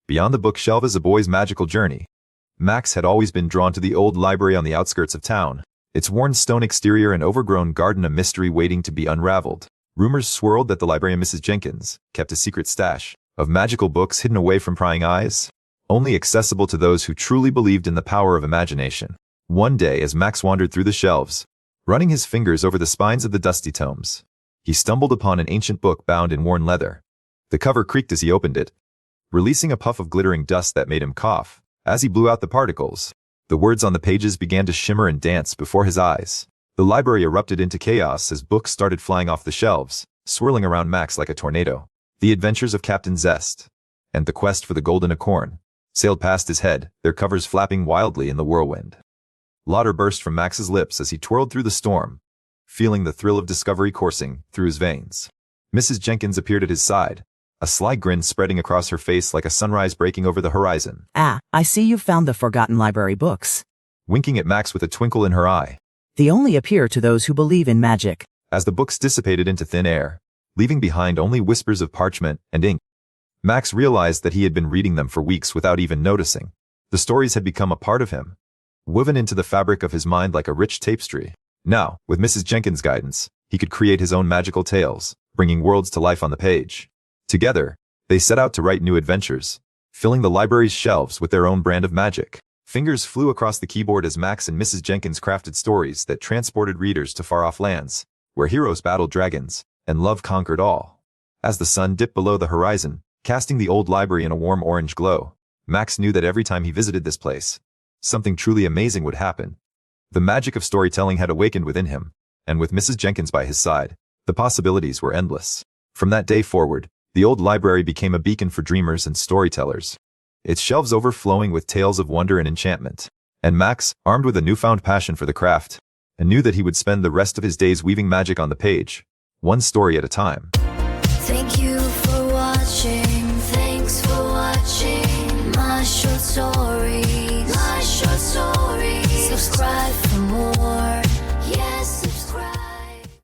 Beyond the bookshelf is a boy's magical journey. Max had always been drawn to the old library on the outskirts of town, its worn stone exterior and overgrown garden a mystery waiting to be unraveled. Rumors swirled that the librarian Mrs. Jenkins kept a secret stash of magical books hidden away from prying eyes, only accessible to those who truly believed in the power of imagination. One day, as Max wandered through the shelves, running his fingers over the spines of the dusty tomes, he stumbled upon an ancient book bound in worn leather. The cover creaked as he opened it, releasing a puff of glittering dust that made him cough. As he blew out the particles, the words on the pages began to shimmer and dance before his eyes. The library erupted into chaos as books started flying off the shelves, swirling around Max like a tornado. The Adventures of Captain Zest and The Quest for the Golden Acorn sailed past his head, their covers flapping wildly in the whirlwind. Laughter burst from Max's lips as he twirled through the storm, feeling the thrill of discovery coursing through his veins. Mrs. Jenkins appeared at his side, a sly grin spreading across her face like a sunrise breaking over the horizon. "Ah, I see you've found the forgotten library books," winking at Max with a twinkle in her eye. "They only appear to those who believe in magic." As the books dissipated into thin air, leaving behind only whispers of parchment and ink, Max realized that he had been reading them for weeks without even noticing. The stories had become a part of him, woven into the fabric of his mind like a rich tapestry. Now, with Mrs. Jenkins' guidance, he could create his own magical tales, bringing worlds to life on the page. Together, they set out to write new adventures, filling the library's shelves with their own brand of magic. Fingers flew across the keyboard as Max and Mrs. Jenkins crafted stories that transported readers to far-off lands, where heroes battled dragons, and love conquered all. As the sun dipped below the horizon, casting the old library in a warm orange glow, Max knew that every time he visited this place, something truly amazing would happen. The magic of storytelling had awakened within him, and with Mrs. Jenkins by his side, the possibilities were endless. From that day forward, the old library became a beacon for dreamers and storytellers, its shelves overflowing with tales of wonder and enchantment. And Max, armed with a newfound passion for the craft, and knew that he would spend the rest of his days weaving magic on the page, one story at a time. Thank you for watching. Thanks for watching my short story. Subscribe.